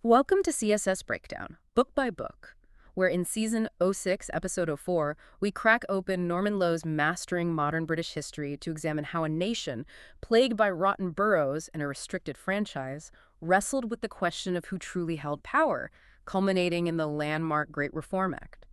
Welcome to CSS Breakdown, book by book, where in season '06, episode '04, we crack open Norman Lowe's Mastering Modern British History to examine how a nation, plagued by rotten boroughs and a restricted franchise, wrestled with the question of who truly held power, culminating in the landmark Great Reform Act.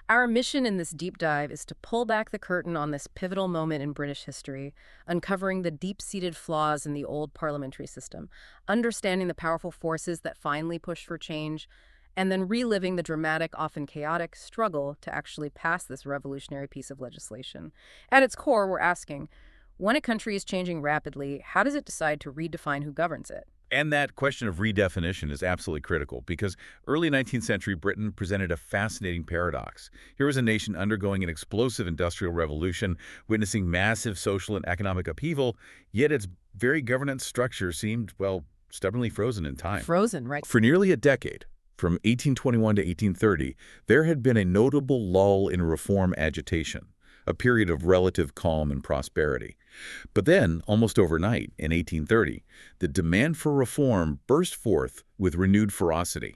Our mission in this deep dive is to pull back the curtain on this pivotal moment in British history, uncovering the deep-seated flaws in the old parliamentary system, understanding the powerful forces that finally pushed for change, and then reliving the dramatic, often chaotic, struggle to actually pass this revolutionary piece of legislation. At its core, we're asking, when a country is changing rapidly, how does it decide to redefine who governs it? And that question of redefinition is absolutely critical because early 19th century Britain presented a fascinating paradox. Here was a nation undergoing an explosive industrial revolution, witnessing massive social and economic upheaval, yet its very governance structure seemed, well, stubbornly frozen in time. Frozen, right? For nearly a decade, from 1821 to 1830, there had been a notable lull in reform agitation, a period of relative calm and prosperity. But then, almost overnight, in 1830, the demand for reform burst forth with renewed ferocity.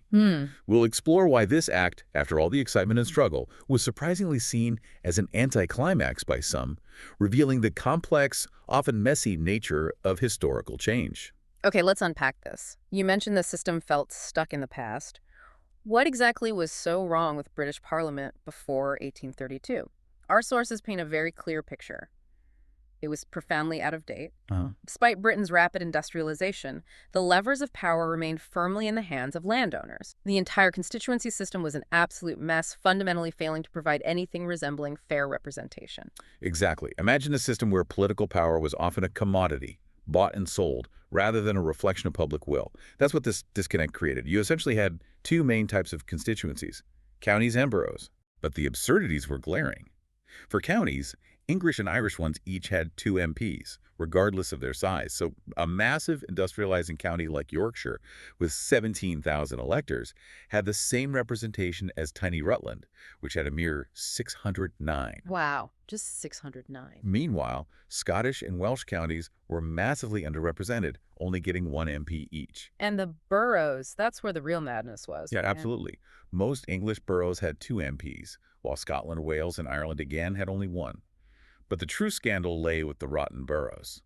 We'll explore why this act, after all the excitement and struggle, was surprisingly seen as an anticlimax by some, revealing the complex, often messy nature of historical change. Okay, let's unpack this. You mentioned the system felt stuck in the past. What exactly was so wrong with British Parliament before 1832? Our sources paint a very clear picture. It was profoundly out of date. Despite Britain's rapid industrialization, the levers of power remained firmly in the hands of landowners. The entire constituency system was an absolute mess, fundamentally failing to provide anything resembling fair representation. Exactly. Imagine a system where political power was often a commodity, bought and sold, rather than a reflection of public will. That's what this disconnect created. You essentially had two main types of constituencies, counties and boroughs. But the absurdities were glaring. For counties, English and Irish ones each had 2 MPs, regardless of their size. So a massive industrializing county like Yorkshire, with 17,000 electors, had the same representation as tiny Rutland, which had a mere 609. Wow, just 609. Meanwhile, Scottish and Welsh counties were massively underrepresented, only getting 1 MP each. And the boroughs, that's where the real madness was. Yeah, absolutely. Most English boroughs had 2 MPs, while Scotland, Wales, and Ireland again had only 1. But the true scandal lay with the rotten boroughs.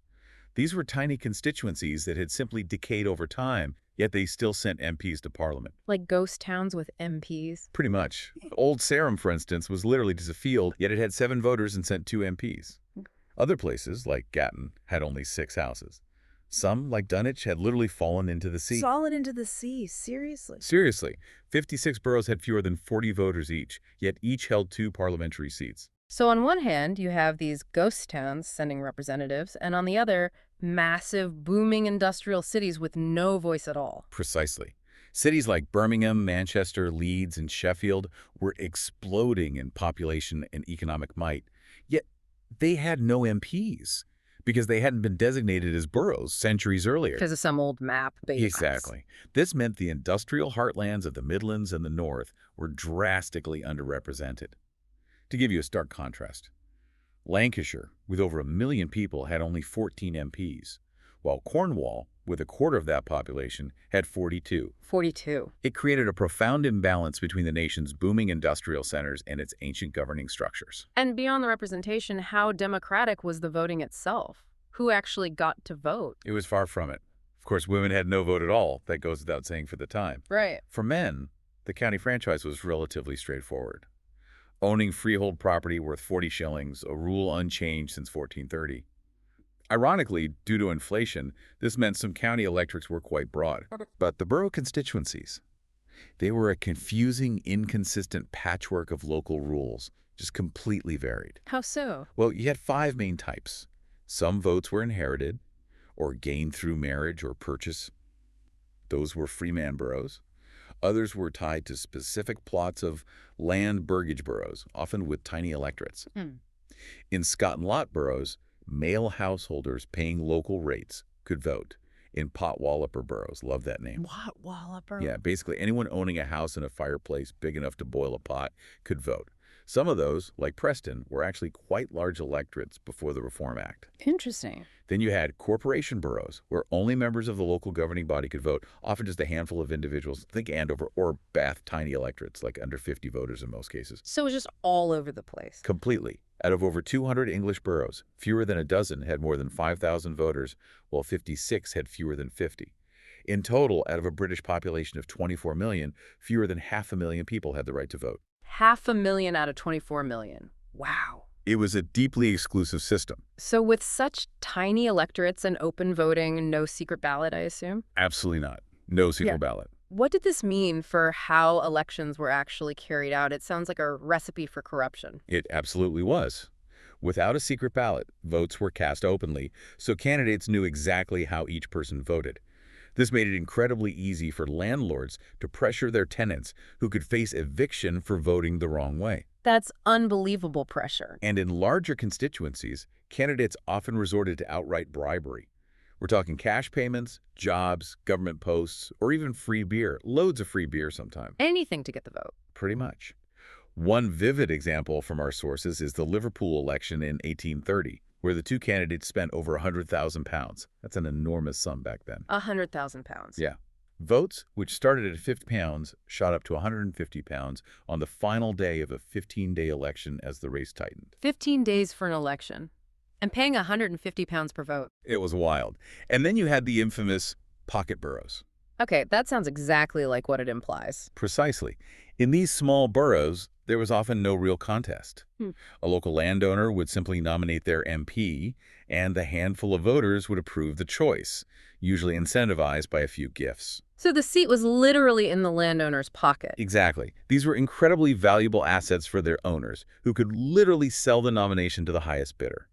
These were tiny constituencies that had simply decayed over time, yet they still sent MPs to Parliament. Like ghost towns with MPs. Pretty much. Old Sarum, for instance, was literally just a field, yet it had 7 voters and sent 2 MPs. Other places, like Gatton, had only 6 houses. Some, like Dunwich, had literally fallen into the sea. Fallen into the sea, seriously? Seriously, 56 boroughs had fewer than 40 voters each, yet each held 2 parliamentary seats. So on one hand, you have these ghost towns sending representatives, and on the other, massive, booming industrial cities with no voice at all. Precisely. Cities like Birmingham, Manchester, Leeds, and Sheffield were exploding in population and economic might, yet they had no MPs because they hadn't been designated as boroughs centuries earlier. Because of some old map. Exactly. This meant the industrial heartlands of the Midlands and the North were drastically underrepresented. To give you a stark contrast, Lancashire, with over 1 million people, had only 14 MPs, while Cornwall, with a quarter of that population, had 42. 42. It created a profound imbalance between the nation's booming industrial centers and its ancient governing structures. And beyond the representation, how democratic was the voting itself? Who actually got to vote? It was far from it. Of course, women had no vote at all. That goes without saying for the time. Right. For men, the county franchise was relatively straightforward. Owning freehold property worth 40 shillings, a rule unchanged since 1430. Ironically, due to inflation, this meant some county electorates were quite broad. But the borough constituencies, they were a confusing, inconsistent patchwork of local rules, just completely varied. How so? Well, you had 5 main types. Some votes were inherited, or gained through marriage or purchase. Those were freeman boroughs. Others were tied to specific plots of land burgage boroughs, often with tiny electorates. In Scott and Lot boroughs, male householders paying local rates could vote. In potwalloper boroughs, love that name. What Walloper? Yeah, basically anyone owning a house and a fireplace big enough to boil a pot could vote. Some of those, like Preston, were actually quite large electorates before the Reform Act. Interesting. Then you had corporation boroughs, where only members of the local governing body could vote, often just a handful of individuals. Think Andover or Bath, tiny electorates, like under 50 voters in most cases. So it was just all over the place. Completely. Out of over 200 English boroughs, fewer than a dozen had more than 5,000 voters, while 56 had fewer than 50. In total, out of a British population of 24 million, fewer than 500,000 people had the right to vote. 500,000 out of 24 million. Wow. It was a deeply exclusive system. So with such tiny electorates and open voting, no secret ballot, I assume? Absolutely not. No secret Yeah. ballot. What did this mean for how elections were actually carried out? It sounds like a recipe for corruption. It absolutely was. Without a secret ballot, votes were cast openly, so candidates knew exactly how each person voted. This made it incredibly easy for landlords to pressure their tenants who could face eviction for voting the wrong way. That's unbelievable pressure. And in larger constituencies, candidates often resorted to outright bribery. We're talking cash payments, jobs, government posts, or even free beer. Loads of free beer sometimes. Anything to get the vote. Pretty much. One vivid example from our sources is the Liverpool election in 1830, where the two candidates spent over £100,000. That's an enormous sum back then. £100,000. Yeah. Votes, which started at £50, shot up to £150 on the final day of a 15-day election as the race tightened. 15 days for an election. And paying £150 per vote. It was wild. And then you had the infamous pocket boroughs. Okay, that sounds exactly like what it implies. Precisely. In these small boroughs, there was often no real contest. A local landowner would simply nominate their MP, and the handful of voters would approve the choice, usually incentivized by a few gifts. So the seat was literally in the landowner's pocket. Exactly. These were incredibly valuable assets for their owners, who could literally sell the nomination to the highest bidder.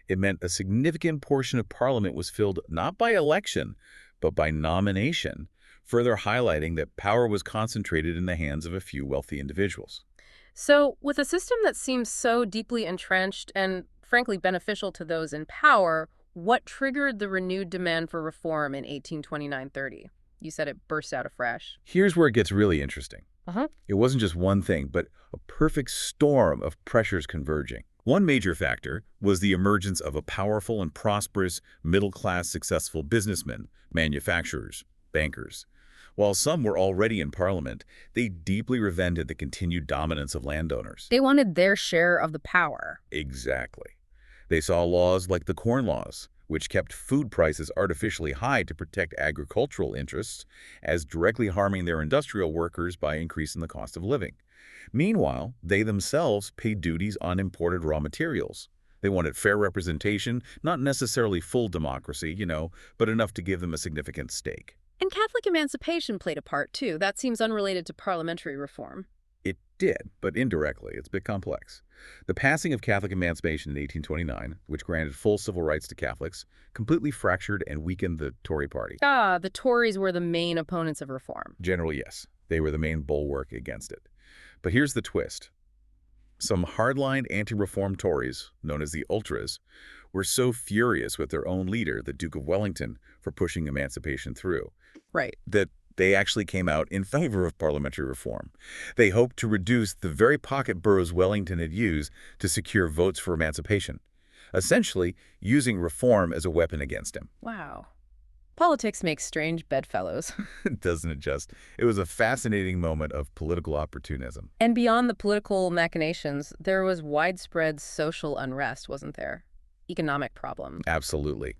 It meant a significant portion of Parliament was filled not by election, but by nomination, further highlighting that power was concentrated in the hands of a few wealthy individuals. So with a system that seems so deeply entrenched and frankly beneficial to those in power, what triggered the renewed demand for reform in 1829-30? You said it burst out afresh. Here's where it gets really interesting. Uh-huh. It wasn't just one thing, but a perfect storm of pressures converging. One major factor was the emergence of a powerful and prosperous, middle-class successful businessmen, manufacturers, bankers. While some were already in Parliament, they deeply resented the continued dominance of landowners. They wanted their share of the power. Exactly. They saw laws like the Corn Laws, which kept food prices artificially high to protect agricultural interests, as directly harming their industrial workers by increasing the cost of living. Meanwhile, they themselves paid duties on imported raw materials. They wanted fair representation, not necessarily full democracy, but enough to give them a significant stake. And Catholic emancipation played a part, too. That seems unrelated to parliamentary reform. It did, but indirectly. It's a bit complex. The passing of Catholic emancipation in 1829, which granted full civil rights to Catholics, completely fractured and weakened the Tory party. The Tories were the main opponents of reform. Generally, yes. They were the main bulwark against it. But here's the twist. Some hardline anti-reform Tories, known as the Ultras, were so furious with their own leader, the Duke of Wellington, for pushing emancipation through, Right. that they actually came out in favor of parliamentary reform. They hoped to reduce the very pocket boroughs Wellington had used to secure votes for emancipation, essentially using reform as a weapon against him. Wow. Politics makes strange bedfellows. Doesn't it just? It was a fascinating moment of political opportunism. And beyond the political machinations, there was widespread social unrest, wasn't there? Economic problems. Absolutely.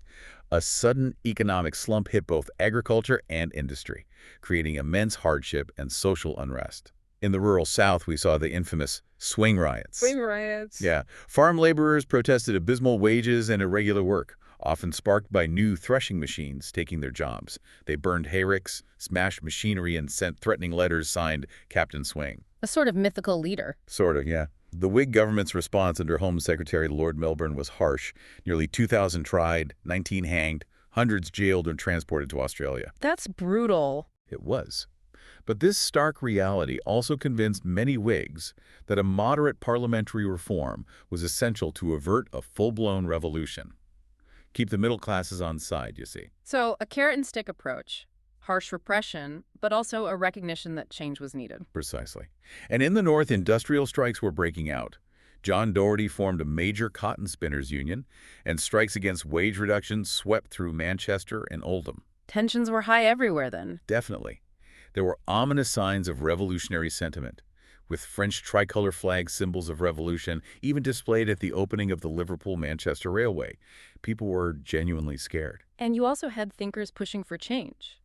A sudden economic slump hit both agriculture and industry, creating immense hardship and social unrest. In the rural South, we saw the infamous Swing Riots. Swing Riots. Yeah. Farm laborers protested abysmal wages and irregular work, often sparked by new threshing machines taking their jobs. They burned hayricks, smashed machinery, and sent threatening letters signed Captain Swing. A sort of mythical leader. Sort of, yeah. The Whig government's response under Home Secretary Lord Melbourne was harsh. Nearly 2,000 tried, 19 hanged, hundreds jailed and transported to Australia. That's brutal. It was. But this stark reality also convinced many Whigs that a moderate parliamentary reform was essential to avert a full-blown revolution. Keep the middle classes on side, you see. So a carrot and stick approach. Harsh repression, but also a recognition that change was needed. Precisely. And in the North, industrial strikes were breaking out. John Doherty formed a major cotton spinners union, and strikes against wage reduction swept through Manchester and Oldham. Tensions were high everywhere then. Definitely. There were ominous signs of revolutionary sentiment, with French tricolor flag symbols of revolution even displayed at the opening of the Liverpool-Manchester Railway. People were genuinely scared. And you also had thinkers pushing for change.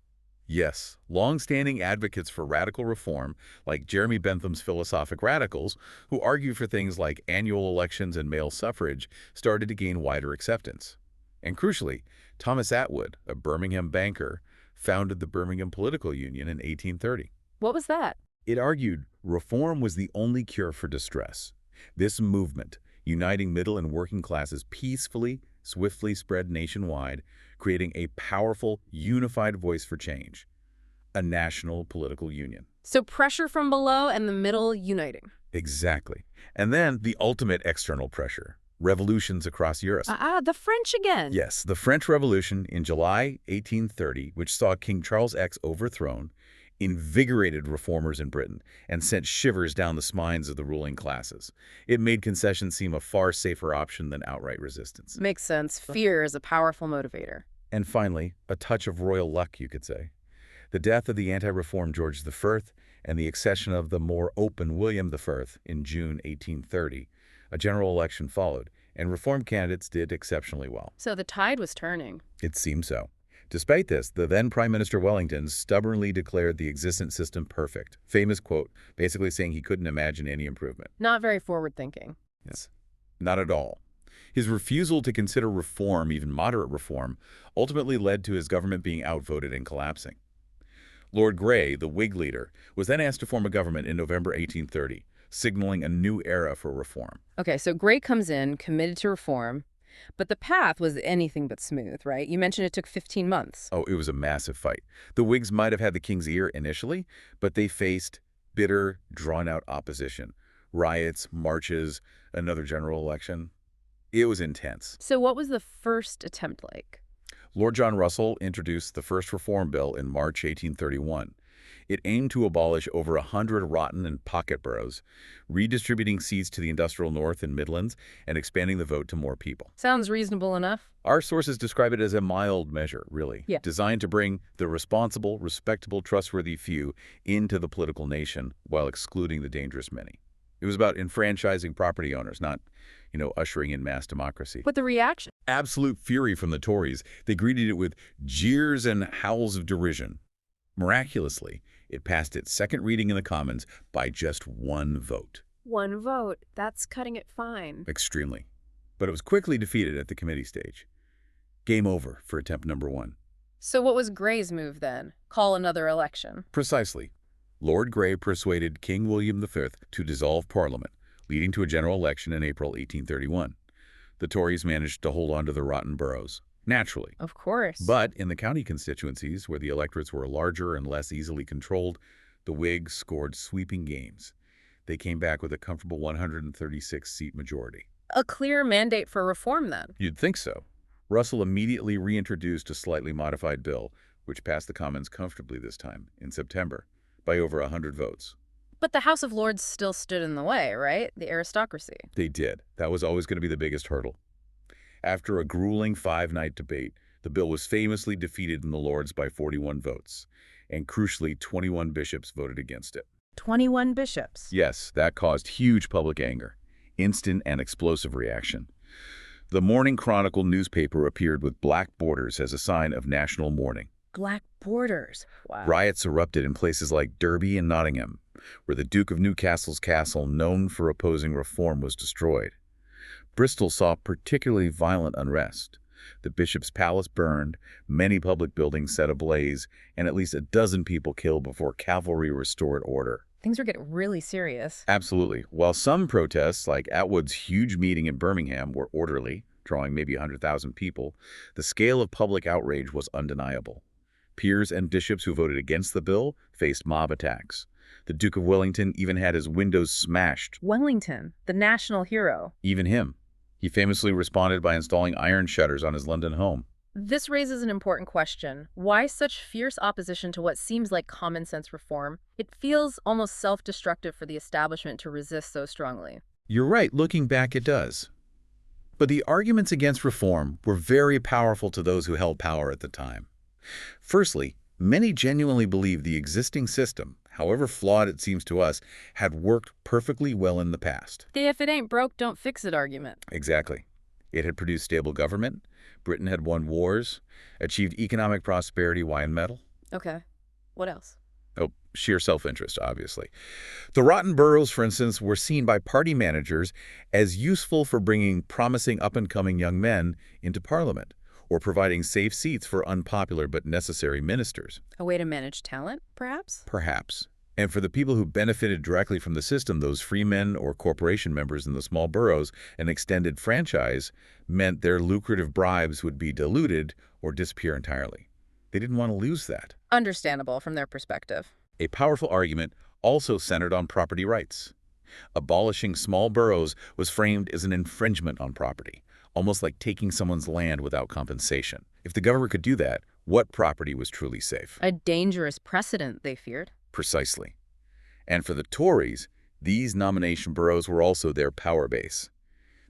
Yes, long-standing advocates for radical reform, like Jeremy Bentham's philosophic radicals, who argued for things like annual elections and male suffrage, started to gain wider acceptance. And crucially, Thomas Atwood, a Birmingham banker, founded the Birmingham Political Union in 1830. What was that? It argued reform was the only cure for distress. This movement, uniting middle and working classes peacefully, swiftly spread nationwide, creating a powerful, unified voice for change. A national political union. So pressure from below and the middle uniting. Exactly. And then the ultimate external pressure. Revolutions across Europe. The French again. Yes, the French Revolution in July 1830, which saw King Charles X overthrown, invigorated reformers in Britain and sent shivers down the spines of the ruling classes. It made concessions seem a far safer option than outright resistance. Makes sense. Fear is a powerful motivator. And finally, a touch of royal luck, you could say. The death of the anti-reform George I and the accession of the more open William I in June 1830. A general election followed, and reform candidates did exceptionally well. So the tide was turning. It seemed so. Despite this, the then Prime Minister Wellington stubbornly declared the existing system perfect. Famous quote, basically saying he couldn't imagine any improvement. Not very forward-thinking. Yes, not at all. His refusal to consider reform, even moderate reform, ultimately led to his government being outvoted and collapsing. Lord Grey, the Whig leader, was then asked to form a government in November 1830, signaling a new era for reform. Okay, so Grey comes in, committed to reform, but the path was anything but smooth, right? You mentioned it took 15 months. Oh, it was a massive fight. The Whigs might have had the king's ear initially, but they faced bitter, drawn-out opposition. Riots, marches, another general election. It was intense. So what was the first attempt like? Lord John Russell introduced the first reform bill in March 1831. It aimed to abolish over 100 rotten and pocket boroughs, redistributing seats to the industrial North and Midlands, and expanding the vote to more people. Sounds reasonable enough. Our sources describe it as a mild measure, really, designed to bring the responsible, respectable, trustworthy few into the political nation while excluding the dangerous many. It was about enfranchising property owners, not, ushering in mass democracy. But the reaction? Absolute fury from the Tories. They greeted it with jeers and howls of derision. Miraculously, it passed its second reading in the Commons by just one vote. One vote. That's cutting it fine. Extremely. But it was quickly defeated at the committee stage. Game over for attempt number one. So what was Grey's move then? Call another election? Precisely. Lord Grey persuaded King William V to dissolve Parliament, leading to a general election in April 1831. The Tories managed to hold on to the rotten boroughs. Naturally. Of course. But in the county constituencies, where the electorates were larger and less easily controlled, the Whigs scored sweeping gains. They came back with a comfortable 136-seat majority. A clear mandate for reform, then? You'd think so. Russell immediately reintroduced a slightly modified bill, which passed the Commons comfortably this time, in September, by over 100 votes. But the House of Lords still stood in the way, right? The aristocracy. They did. That was always going to be the biggest hurdle. After a grueling 5-night debate, the bill was famously defeated in the Lords by 41 votes, and crucially, 21 bishops voted against it. 21 bishops? Yes, that caused huge public anger, instant and explosive reaction. The Morning Chronicle newspaper appeared with black borders as a sign of national mourning. Black borders? Wow. Riots erupted in places like Derby and Nottingham, where the Duke of Newcastle's castle, known for opposing reform, was destroyed. Bristol saw particularly violent unrest. The bishop's palace burned, many public buildings set ablaze, and at least a dozen people killed before cavalry restored order. Things were getting really serious. Absolutely. While some protests, like Atwood's huge meeting in Birmingham, were orderly, drawing maybe 100,000 people, the scale of public outrage was undeniable. Peers and bishops who voted against the bill faced mob attacks. The Duke of Wellington even had his windows smashed. Wellington, the national hero. Even him. He famously responded by installing iron shutters on his London home. This raises an important question. Why such fierce opposition to what seems like common sense reform? It feels almost self-destructive for the establishment to resist so strongly. You're right, looking back it does. But the arguments against reform were very powerful to those who held power at the time. Firstly, many genuinely believed the existing system, however flawed it seems to us, had worked perfectly well in the past. The if it ain't broke, don't fix it argument. Exactly. It had produced stable government, Britain had won wars, achieved economic prosperity, why metal? Okay. What else? Oh, sheer self-interest, obviously. The rotten boroughs, for instance, were seen by party managers as useful for bringing promising up-and-coming young men into parliament, or providing safe seats for unpopular but necessary ministers. A way to manage talent, perhaps? Perhaps. And for the people who benefited directly from the system, those freemen or corporation members in the small boroughs, an extended franchise meant their lucrative bribes would be diluted or disappear entirely. They didn't want to lose that. Understandable from their perspective. A powerful argument also centered on property rights. Abolishing small boroughs was framed as an infringement on property, almost like taking someone's land without compensation. If the government could do that, what property was truly safe? A dangerous precedent, they feared. Precisely. And for the Tories, these nomination boroughs were also their power base.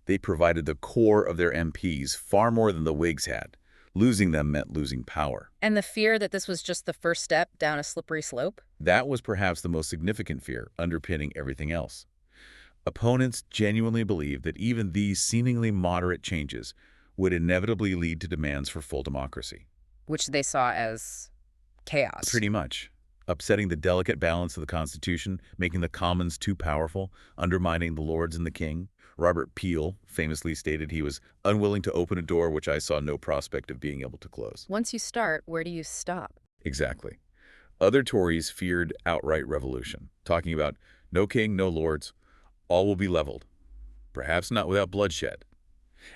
They provided the core of their MPs far more than the Whigs had. Losing them meant losing power. And the fear that this was just the first step down a slippery slope? That was perhaps the most significant fear underpinning everything else. Opponents genuinely believed that even these seemingly moderate changes would inevitably lead to demands for full democracy. Which they saw as chaos. Pretty much. Upsetting the delicate balance of the Constitution, making the Commons too powerful, undermining the Lords and the King. Robert Peel famously stated he was unwilling to open a door which I saw no prospect of being able to close. Once you start, where do you stop? Exactly. Other Tories feared outright revolution, talking about no king, no lords, all will be leveled, perhaps not without bloodshed.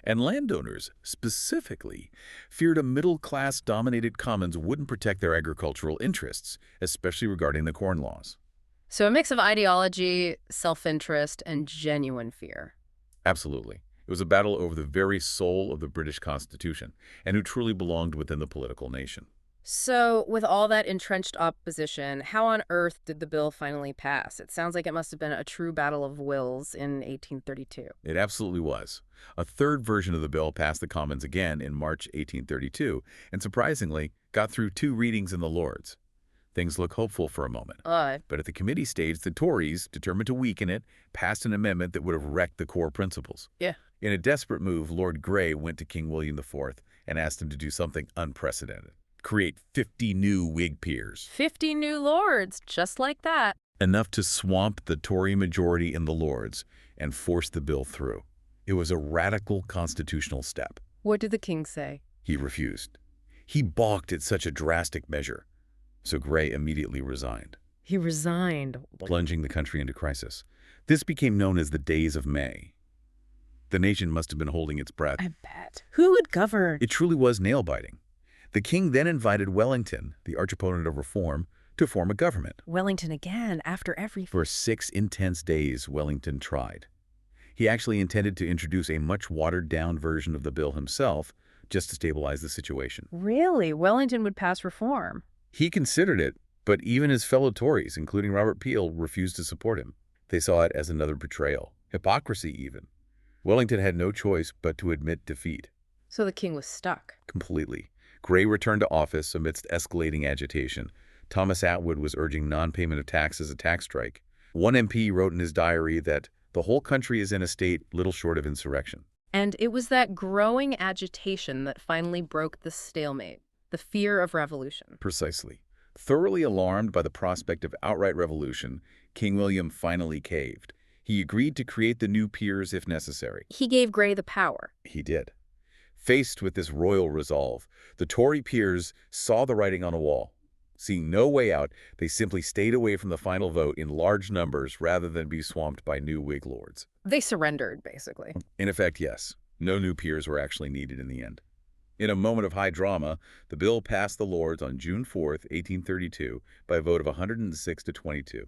And landowners, specifically, feared a middle-class dominated commons wouldn't protect their agricultural interests, especially regarding the corn laws. So a mix of ideology, self-interest, and genuine fear. Absolutely. It was a battle over the very soul of the British Constitution and who truly belonged within the political nation. So, with all that entrenched opposition, how on earth did the bill finally pass? It sounds like it must have been a true battle of wills in 1832. It absolutely was. A third version of the bill passed the Commons again in March 1832 and, surprisingly, got through 2 readings in the Lords. Things look hopeful for a moment. But at the committee stage, the Tories, determined to weaken it, passed an amendment that would have wrecked the core principles. Yeah. In a desperate move, Lord Grey went to King William IV and asked him to do something unprecedented. Create 50 new Whig peers. 50 new lords, just like that. Enough to swamp the Tory majority in the Lords and force the bill through. It was a radical constitutional step. What did the king say? He refused. He balked at such a drastic measure. So Grey immediately resigned. He resigned. Plunging the country into crisis. This became known as the Days of May. The nation must have been holding its breath. I bet. Who would govern? It truly was nail-biting. The king then invited Wellington, the arch-opponent of reform, to form a government. Wellington again, after everything. For 6 intense days, Wellington tried. He actually intended to introduce a much watered-down version of the bill himself, just to stabilize the situation. Really? Wellington would pass reform? He considered it, but even his fellow Tories, including Robert Peel, refused to support him. They saw it as another betrayal, hypocrisy even. Wellington had no choice but to admit defeat. So the king was stuck. Completely. Grey returned to office amidst escalating agitation. Thomas Attwood was urging non-payment of tax as a tax strike. One MP wrote in his diary that the whole country is in a state little short of insurrection. And it was that growing agitation that finally broke the stalemate, the fear of revolution. Precisely. Thoroughly alarmed by the prospect of outright revolution, King William finally caved. He agreed to create the new peers if necessary. He gave Grey the power. He did. Faced with this royal resolve, the Tory peers saw the writing on the wall. Seeing no way out, they simply stayed away from the final vote in large numbers rather than be swamped by new Whig lords. They surrendered, basically. In effect, yes. No new peers were actually needed in the end. In a moment of high drama, the bill passed the Lords on June 4, 1832, by a vote of 106 to 22.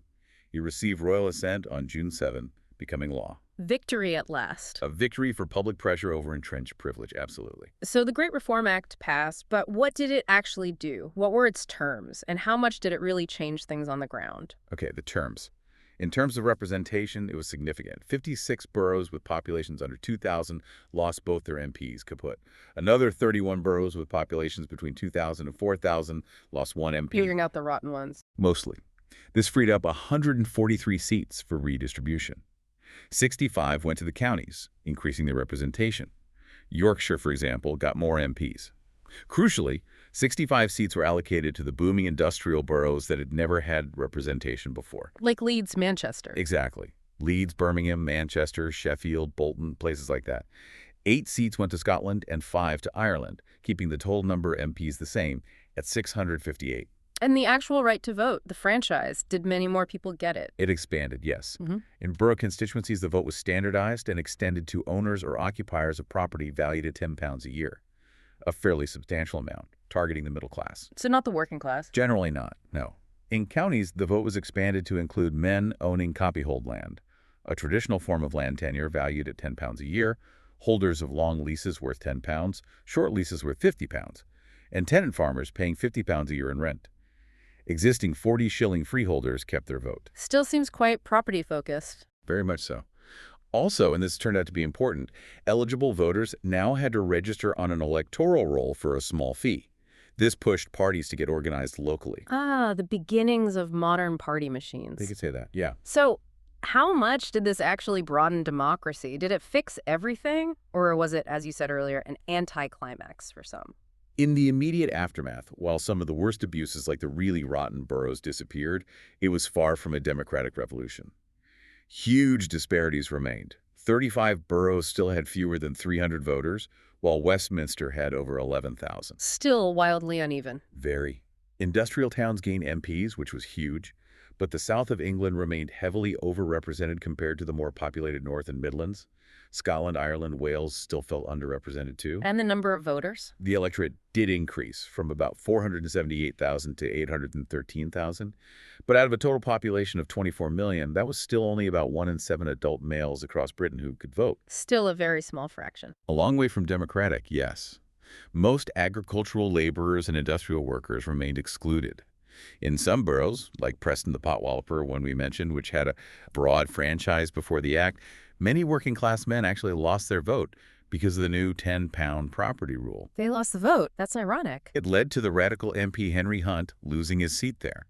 He received royal assent on June 7, becoming law. Victory at last. A victory for public pressure over entrenched privilege, absolutely. So the Great Reform Act passed, but what did it actually do? What were its terms, and how much did it really change things on the ground? Okay, the terms. In terms of representation, it was significant. 56 boroughs with populations under 2,000 lost both their MPs, kaput. Another 31 boroughs with populations between 2,000 and 4,000 lost one MP. Figuring out the rotten ones. Mostly. This freed up 143 seats for redistribution. 65 went to the counties, increasing their representation. Yorkshire, for example, got more MPs. Crucially, 65 seats were allocated to the booming industrial boroughs that had never had representation before. Like Leeds, Manchester. Exactly. Leeds, Birmingham, Manchester, Sheffield, Bolton, places like that. 8 seats went to Scotland and 5 to Ireland, keeping the total number of MPs the same at 658. And the actual right to vote, the franchise, did many more people get it? It expanded, yes. In borough constituencies, the vote was standardized and extended to owners or occupiers of property valued at £10 a year. A fairly substantial amount, targeting the middle class. So not the working class? Generally not, no. In counties, the vote was expanded to include men owning copyhold land, a traditional form of land tenure valued at £10 a year, holders of long leases worth £10, short leases worth £50, and tenant farmers paying £50 a year in rent. Existing 40-shilling freeholders kept their vote. Still seems quite property-focused. Very much so. Also, and this turned out to be important, eligible voters now had to register on an electoral roll for a small fee. This pushed parties to get organized locally. Ah, the beginnings of modern party machines. They could say that, yeah. So how much did this actually broaden democracy? Did it fix everything? Or was it, as you said earlier, an anticlimax for some? In the immediate aftermath, while some of the worst abuses like the really rotten boroughs disappeared, it was far from a democratic revolution. Huge disparities remained. 35 boroughs still had fewer than 300 voters, while Westminster had over 11,000. Still wildly uneven. Very. Industrial towns gained MPs, which was huge, but the south of England remained heavily overrepresented compared to the more populated north and Midlands. Scotland, Ireland, Wales still felt underrepresented too. And the number of voters? The electorate did increase from about 478,000 to 813,000. But out of a total population of 24 million, that was still only about 1 in 7 adult males across Britain who could vote. Still a very small fraction. A long way from democratic, yes. Most agricultural laborers and industrial workers remained excluded. In some boroughs, like Preston the Potwalloper, one we mentioned, which had a broad franchise before the act, many working-class men actually lost their vote because of the new £10 property rule. They lost the vote. That's ironic. It led to the radical MP Henry Hunt losing his seat there.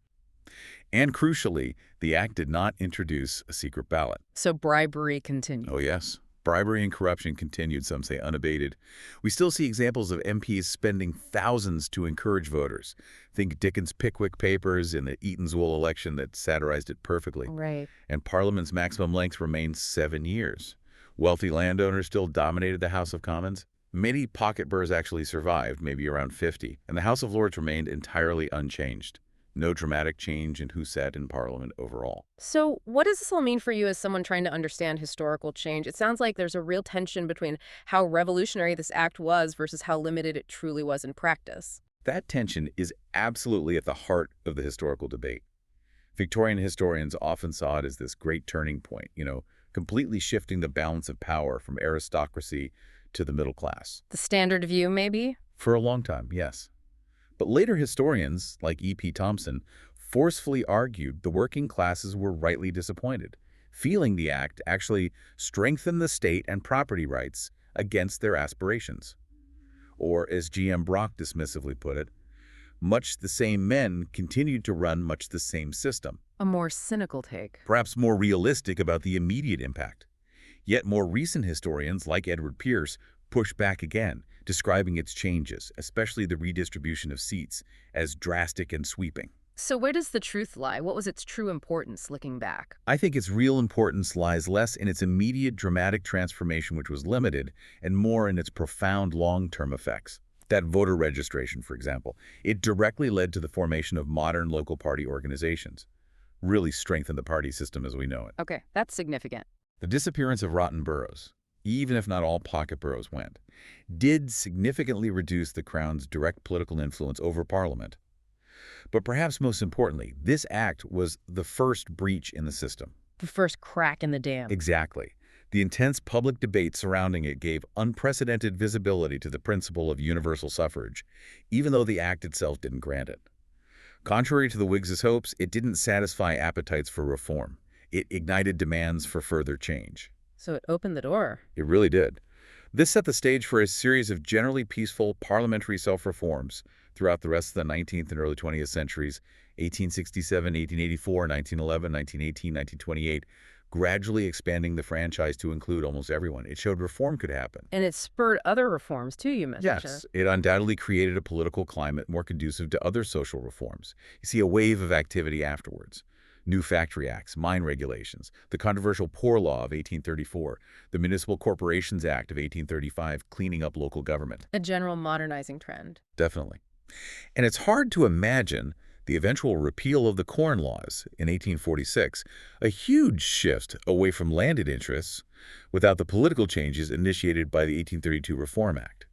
And crucially, the act did not introduce a secret ballot. So bribery continued. Oh, yes. Bribery and corruption continued, some say unabated. We still see examples of MPs spending thousands to encourage voters. Think Dickens' Pickwick Papers in the Eatanswill election that satirized it perfectly. Right. And Parliament's maximum length remained 7 years. Wealthy landowners still dominated the House of Commons. Many pocket boroughs actually survived, maybe around 50, and the House of Lords remained entirely unchanged. No dramatic change in who sat in Parliament overall. So what does this all mean for you as someone trying to understand historical change? It sounds like there's a real tension between how revolutionary this act was versus how limited it truly was in practice. That tension is absolutely at the heart of the historical debate. Victorian historians often saw it as this great turning point, completely shifting the balance of power from aristocracy to the middle class. The standard view, maybe? For a long time, yes. But later historians, like E.P. Thompson, forcefully argued the working classes were rightly disappointed, feeling the act actually strengthened the state and property rights against their aspirations. Or, as G.M. Brock dismissively put it, much the same men continued to run much the same system. A more cynical take. Perhaps more realistic about the immediate impact. Yet more recent historians, like Edward Pierce, push back again, describing its changes, especially the redistribution of seats, as drastic and sweeping. So where does the truth lie? What was its true importance looking back? I think its real importance lies less in its immediate dramatic transformation, which was limited, and more in its profound long-term effects. That voter registration, for example, it directly led to the formation of modern local party organizations. Really strengthened the party system as we know it. Okay, that's significant. The disappearance of rotten boroughs, even if not all pocket boroughs went, did significantly reduce the Crown's direct political influence over Parliament. But perhaps most importantly, this act was the first breach in the system. the first crack in the dam. Exactly. The intense public debate surrounding it gave unprecedented visibility to the principle of universal suffrage, even though the act itself didn't grant it. Contrary to the Whigs' hopes, it didn't satisfy appetites for reform. It ignited demands for further change. So it opened the door. It really did. This set the stage for a series of generally peaceful parliamentary self-reforms throughout the rest of the 19th and early 20th centuries, 1867, 1884, 1911, 1918, 1928, gradually expanding the franchise to include almost everyone. It showed reform could happen. And it spurred other reforms, too, you mentioned. Yes, it undoubtedly created a political climate more conducive to other social reforms. You see a wave of activity afterwards. New factory acts, mine regulations, the controversial Poor Law of 1834, the Municipal Corporations Act of 1835, cleaning up local government. A general modernizing trend. Definitely. And it's hard to imagine the eventual repeal of the Corn Laws in 1846, a huge shift away from landed interests, without the political changes initiated by the 1832 Reform Act.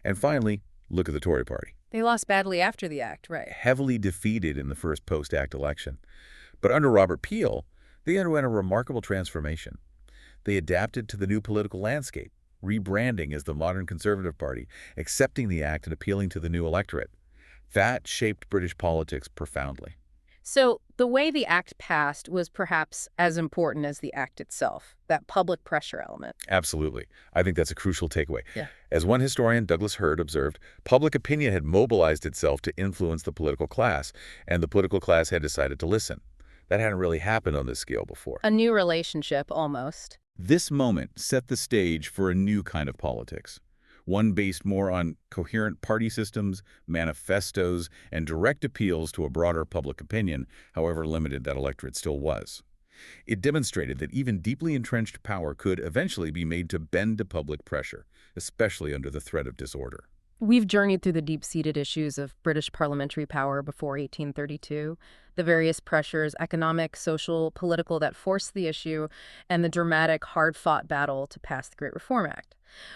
And finally, look at the Tory party. They lost badly after the act, right? Heavily defeated in the first post-act election. But under Robert Peel, they underwent a remarkable transformation. They adapted to the new political landscape, rebranding as the modern Conservative Party, accepting the act and appealing to the new electorate. That shaped British politics profoundly. So the way the act passed was perhaps as important as the act itself, that public pressure element. Absolutely. I think that's a crucial takeaway. Yeah. As one historian, Douglas Hurd, observed, public opinion had mobilized itself to influence the political class, and the political class had decided to listen. That hadn't really happened on this scale before. A new relationship, almost. This moment set the stage for a new kind of politics, one based more on coherent party systems, manifestos, and direct appeals to a broader public opinion, however limited that electorate still was. It demonstrated that even deeply entrenched power could eventually be made to bend to public pressure, especially under the threat of disorder. We've journeyed through the deep-seated issues of British parliamentary power before 1832, the various pressures, economic, social, political, that forced the issue, and the dramatic, hard-fought battle to pass the Great Reform Act.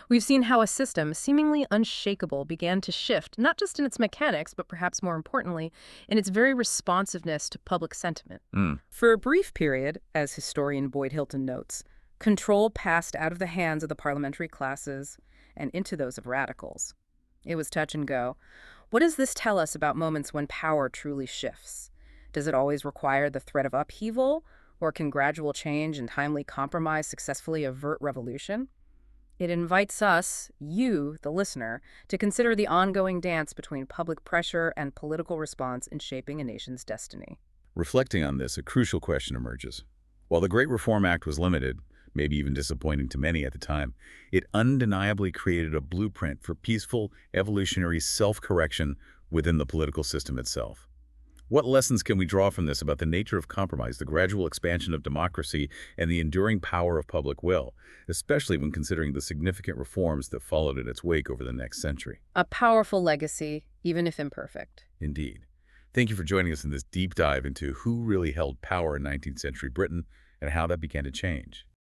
We've seen how a system seemingly unshakable began to shift, not just in its mechanics, but perhaps more importantly, in its very responsiveness to public sentiment. For a brief period, as historian Boyd Hilton notes, control passed out of the hands of the parliamentary classes and into those of radicals. It was touch and go. What does this tell us about moments when power truly shifts? Does it always require the threat of upheaval, or can gradual change and timely compromise successfully avert revolution? It invites us, you, the listener, to consider the ongoing dance between public pressure and political response in shaping a nation's destiny. Reflecting on this, a crucial question emerges. While the Great Reform Act was limited, maybe even disappointing to many at the time, it undeniably created a blueprint for peaceful, evolutionary self-correction within the political system itself. What lessons can we draw from this about the nature of compromise, the gradual expansion of democracy, and the enduring power of public will, especially when considering the significant reforms that followed in its wake over the next century? A powerful legacy, even if imperfect. Indeed. Thank you for joining us in this deep dive into who really held power in 19th century Britain and how that began to change.